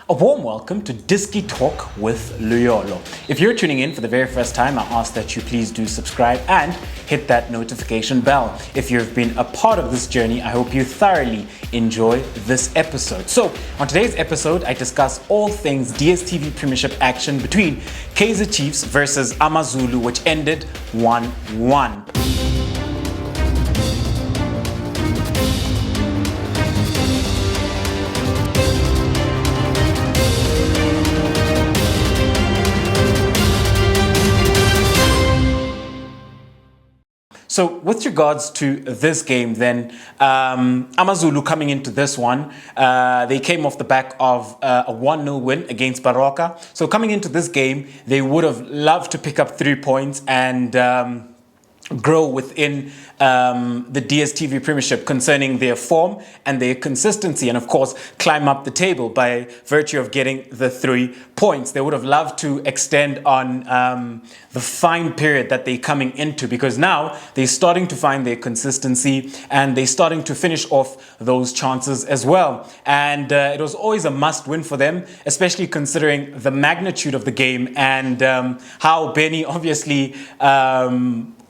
A warm welcome to Disky Talk with Luyolo. If you're tuning in for the very first time, I ask that you please do subscribe and hit that notification bell. If you've been a part of this journey, I hope you thoroughly enjoy this episode. So, on today's episode, I discuss all things Dstv Premiership action between Kaizer Chiefs versus AmaZulu, which ended 1-1. So with regards to this game then, AmaZulu coming into this one, they came off the back of a 1-0 win against Baroka. So coming into this game, they would have loved to pick up 3 points and grow within the Dstv Premiership concerning their form and their consistency, and of course climb up the table by virtue of getting the 3 points. They would have loved to extend on the fine period that they're coming into, because now they're starting to find their consistency and they're starting to finish off those chances as well. And it was always a must win for them, especially considering the magnitude of the game and how Benni obviously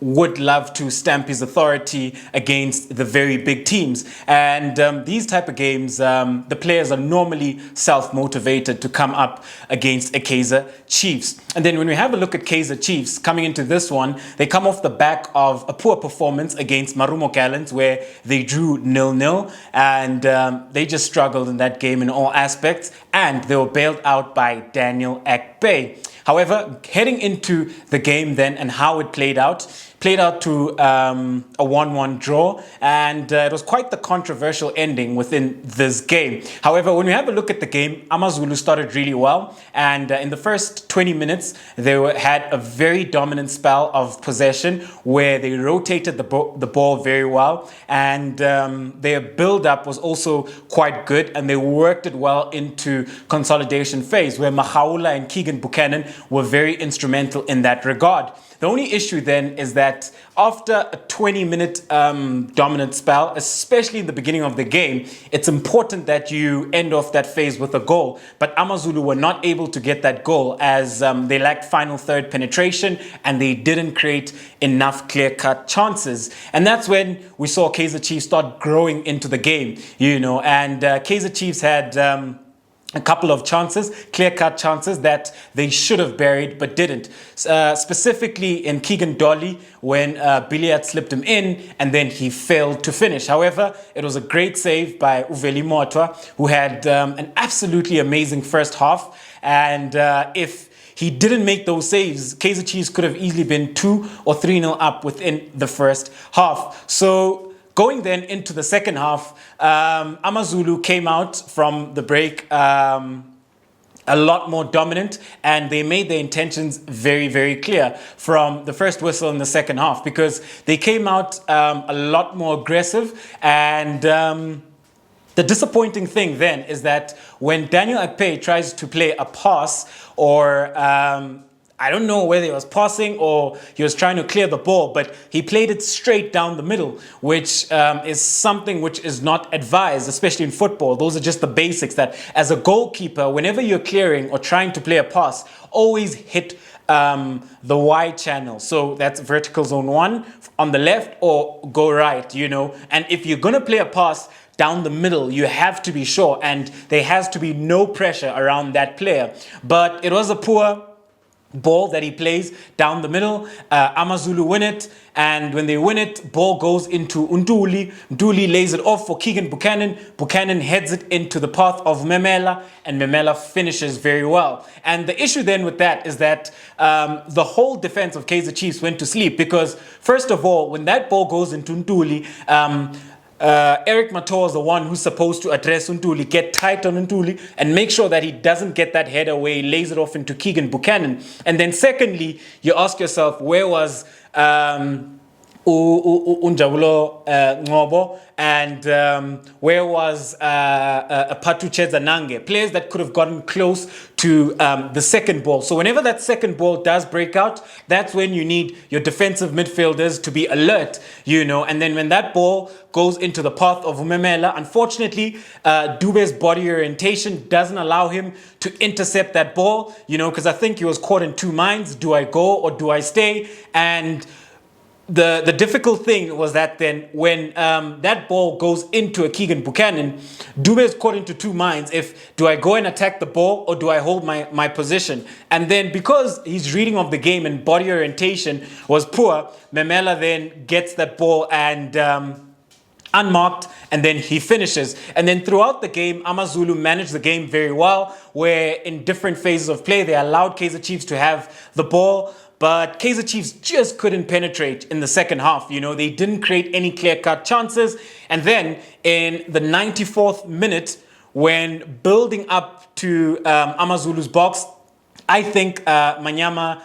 would love to stamp his authority against the very big teams. And these type of games, the players are normally self-motivated to come up against a Kaizer Chiefs. And then when we have a look at Kaizer Chiefs coming into this one, they come off the back of a poor performance against Marumo Gallants where they drew 0-0, and they just struggled in that game in all aspects, and they were bailed out by Daniel Akpe. However, heading into the game then and how it played out to a 1-1 draw, and it was quite the controversial ending within this game. However, when we have a look at the game, AmaZulu started really well, and in the first 20 minutes, they had a very dominant spell of possession where they rotated the ball very well, and their build-up was also quite good, and they worked it well into consolidation phase where Mahaula and Keagan Dolly were very instrumental in that regard. The only issue then is that after a 20-minute dominant spell, especially in the beginning of the game, it's important that you end off that phase with a goal. But AmaZulu were not able to get that goal as they lacked final third penetration and they didn't create enough clear-cut chances. And that's when we saw Kaizer Chiefs start growing into the game, and Kaizer Chiefs had a couple of chances, clear-cut chances that they should have buried but didn't. Specifically in Keagan Dolly when Billy had slipped him in and then he failed to finish. However, it was a great save by Mothwa, who had an absolutely amazing first half. And if he didn't make those saves, Kaizer Chiefs could have easily been 2 or 3-0 up within the first half. So going then into the second half, AmaZulu came out from the break a lot more dominant, and they made their intentions very, very clear from the first whistle in the second half, because they came out a lot more aggressive. And the disappointing thing then is that when Daniel Akpe tries to play a pass, or I don't know whether he was passing or he was trying to clear the ball, but he played it straight down the middle, which is something which is not advised, especially in football. Those are just the basics, that as a goalkeeper, whenever you're clearing or trying to play a pass, always hit the wide channel. So that's vertical zone 1 on the left or go right, And if you're going to play a pass down the middle, you have to be sure, and there has to be no pressure around that player. But it was a poor ball that he plays down the middle. AmaZulu win it, and when they win it, ball goes into Ntuli. Ntuli lays it off for Keagan Dolly. Buchanan heads it into the path of Memela, and Memela finishes very well. And the issue then with that is that the whole defense of Kaizer Chiefs went to sleep, because first of all, when that ball goes into Ntuli, Eric Matoa is the one who's supposed to address Ntuli, get tight on Ntuli and make sure that he doesn't get that header away, lays it off into Keagan Dolly. And then secondly, you ask yourself, where was Unjabulo Ngobo, and where was Patucheza Nange, players that could have gotten close to the second ball. So whenever that second ball does break out, that's when you need your defensive midfielders to be alert, and then when that ball goes into the path of Memela, unfortunately, Dube's body orientation doesn't allow him to intercept that ball, because I think he was caught in two minds. Do I go or do I stay? And the difficult thing was that then when that ball goes into a Keagan Buchanan, Dube is caught into two minds. Do I go and attack the ball or do I hold my position? And then because his reading of the game and body orientation was poor, Memela then gets that ball and unmarked, and then he finishes. And then throughout the game, AmaZulu managed the game very well, where in different phases of play, they allowed Kaizer Chiefs to have the ball, but Kaizer Chiefs just couldn't penetrate in the second half. They didn't create any clear-cut chances. And then in the 94th minute, when building up to AmaZulu's box, I think Manyama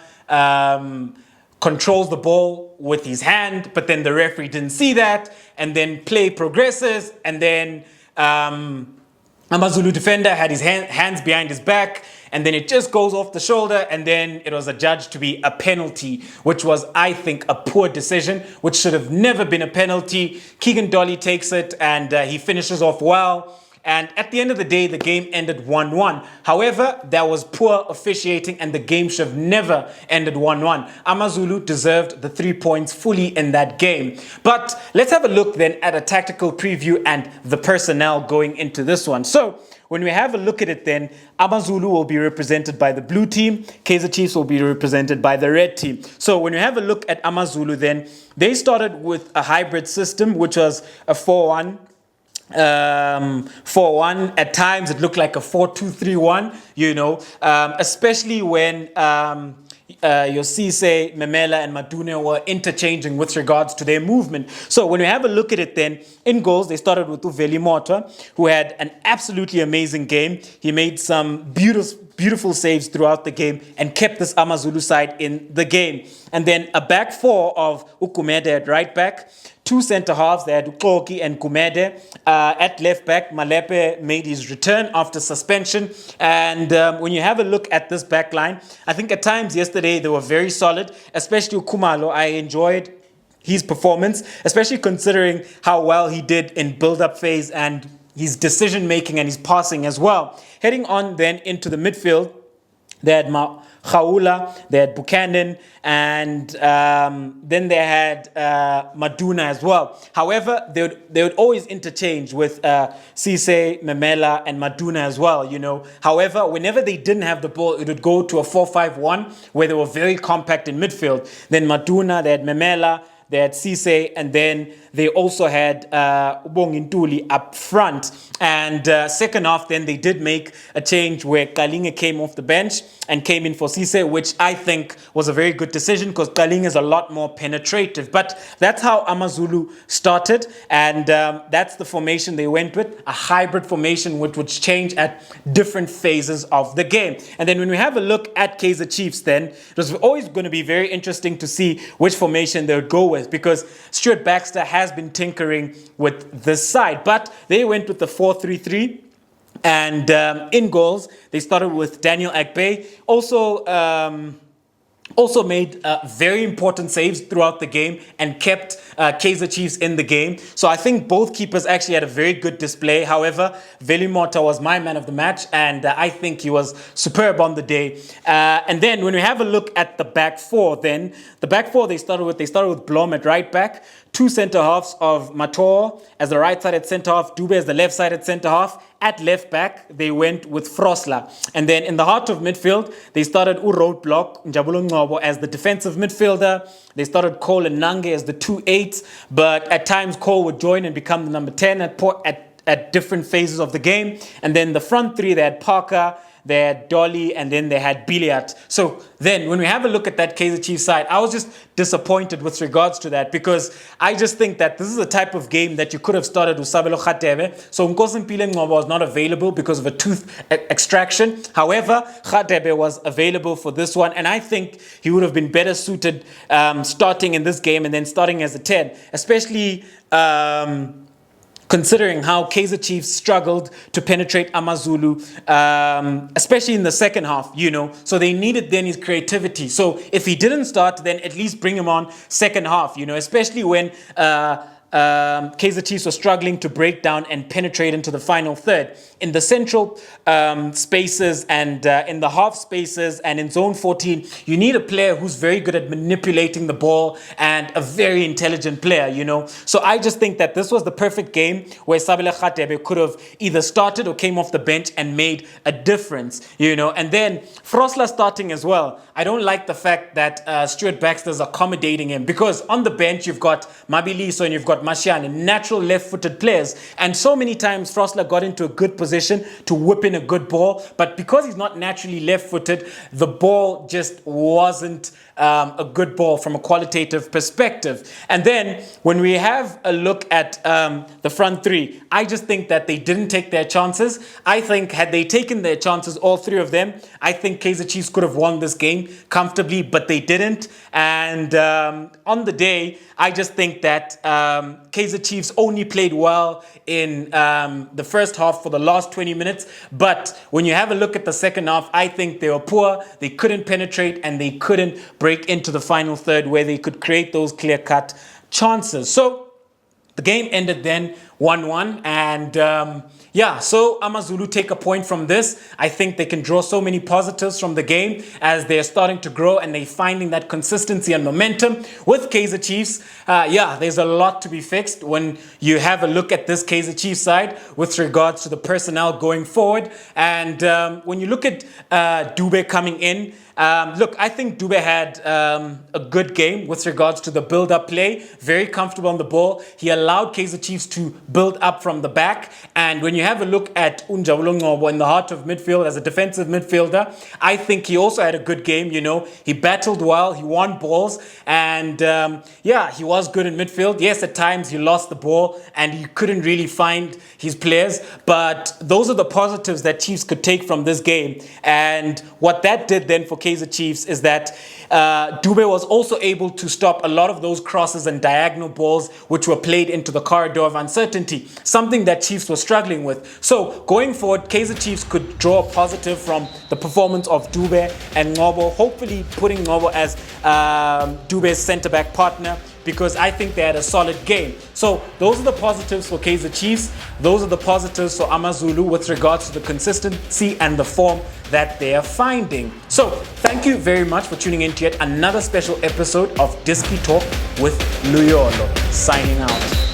controls the ball with his hand, but then the referee didn't see that, and then play progresses, and then AmaZulu defender had his hands behind his back, and then it just goes off the shoulder, and then it was adjudged to be a penalty, which was, I think, a poor decision, which should have never been a penalty. Keagan Dolly takes it, and he finishes off well. And at the end of the day, the game ended 1-1. However, there was poor officiating and the game should have never ended 1-1. AmaZulu deserved the 3 points fully in that game. But let's have a look then at a tactical preview and the personnel going into this one. So when we have a look at it then, AmaZulu will be represented by the blue team. Kaizer Chiefs will be represented by the red team. So when we have a look at AmaZulu then, they started with a hybrid system, which was a 4-1. 4-1. At times it looked like a 4-2-3-1, especially when your Cisse, Memela and Maduna were interchanging with regards to their movement. So when we have a look at it then, in goals, they started with Mothwa, who had an absolutely amazing game. He made some beautiful saves throughout the game and kept this AmaZulu side in the game. And then a back four of Ukumede at right back, two centre halves, they had Ukoki and Kumede. At left back, Malepe made his return after suspension. And when you have a look at this back line, I think at times yesterday they were very solid, especially Kumalo. I enjoyed his performance, especially considering how well he did in build-up phase and his decision-making and his passing as well. Heading on then into the midfield, they had Khaula, they had Buchanan, and then they had Maduna as well. However, they would always interchange with Cisse, Memela, and Maduna as well, However, whenever they didn't have the ball, it would go to a 4-5-1, where they were very compact in midfield. Then Maduna, they had Memela, they had Cisse, and then they also had Ubongintuli up front. And second half, then they did make a change where Kalinga came off the bench and came in for Cisse, which I think was a very good decision because Kalinga is a lot more penetrative. But that's how AmaZulu started, and that's the formation they went with, a hybrid formation which would change at different phases of the game. And then when we have a look at Kaizer Chiefs, then it was always going to be very interesting to see which formation they would go with, because Stuart Baxter has been tinkering with this side, but they went with the 4-3-3. And in goals, they started with Daniel Akbay. Also made very important saves throughout the game and kept Kaizer Chiefs in the game. So I think both keepers actually had a very good display. However, Velimota was my man of the match, and I think he was superb on the day. And then when we have a look at the back four, then the back four they started with Blom at right back, two centre halves of Mothwa as the right-sided centre half, Dube as the left-sided centre half. At left back, they went with Frosla. And then in the heart of midfield, they started Roadblock Njabulo Ngobo as the defensive midfielder. They started Cole and Nange as the 2-8s, but at times Cole would join and become the number 10 at different phases of the game. And then the front three, they had Parker, they had Dolly, and then they had Biliat. So then when we have a look at that Kaizer Chiefs side, I was just disappointed with regards to that, because I just think that this is a type of game that you could have started with Sabelo Khatebe. So Nkosimpile Ngcobo was not available because of a tooth extraction. However, Khatebe was available for this one, and I think he would have been better suited starting in this game and then starting as a 10, especially considering how Kaizer Chiefs struggled to penetrate AmaZulu, especially in the second half, So they needed then his creativity. So if he didn't start, then at least bring him on second half, especially when Kaizer Chiefs were struggling to break down and penetrate into the final third. In the central spaces and in the half spaces and in zone 14, you need a player who's very good at manipulating the ball and a very intelligent player, So I just think that this was the perfect game where Sabelo Khatebe could have either started or came off the bench and made a difference, And then Frosla starting as well. I don't like the fact that Stuart Baxter is accommodating him, because on the bench you've got Mabiliso and you've got Mashiane, natural left-footed players. And so many times Frosla got into a good position to whip in a good ball, but because he's not naturally left-footed, the ball just wasn't a good ball from a qualitative perspective. And then when we have a look at the front three, I just think that they didn't take their chances. I think had they taken their chances, all three of them, I think Kaizer Chiefs could have won this game comfortably, but they didn't. And on the day, I just think that Kaizer Chiefs only played well in the first half for the last 20 minutes. But when you have a look at the second half, I think they were poor. They couldn't penetrate and they couldn't break into the final third where they could create those clear-cut chances. So the game ended then 1-1, and so AmaZulu take a point from this. I think they can draw so many positives from the game as they're starting to grow and they're finding that consistency and momentum. With Kaizer Chiefs, there's a lot to be fixed when you have a look at this Kaizer Chiefs side with regards to the personnel going forward. And when you look at Dube coming in, I think Dube had a good game with regards to the build-up play. Very comfortable on the ball. He allowed Kaizer Chiefs to build up from the back. And when you have a look at Unjabulo Ngcobo in the heart of midfield as a defensive midfielder, I think he also had a good game. He battled well. He won balls. And he was good in midfield. Yes, at times he lost the ball and he couldn't really find his players. But those are the positives that Chiefs could take from this game. And what that did then for Kaizer Chiefs is that Dube was also able to stop a lot of those crosses and diagonal balls which were played into the corridor of uncertainty, something that Chiefs were struggling with. So going forward, Kaizer Chiefs could draw a positive from the performance of Dube and Ngcobo, hopefully putting Ngcobo as Dube's centre-back partner, because I think they had a solid game. So those are the positives for Kaizer Chiefs. Those are the positives for AmaZulu with regards to the consistency and the form that they are finding. So thank you very much for tuning in to yet another special episode of Dstv Talk with Luyolo. Signing out.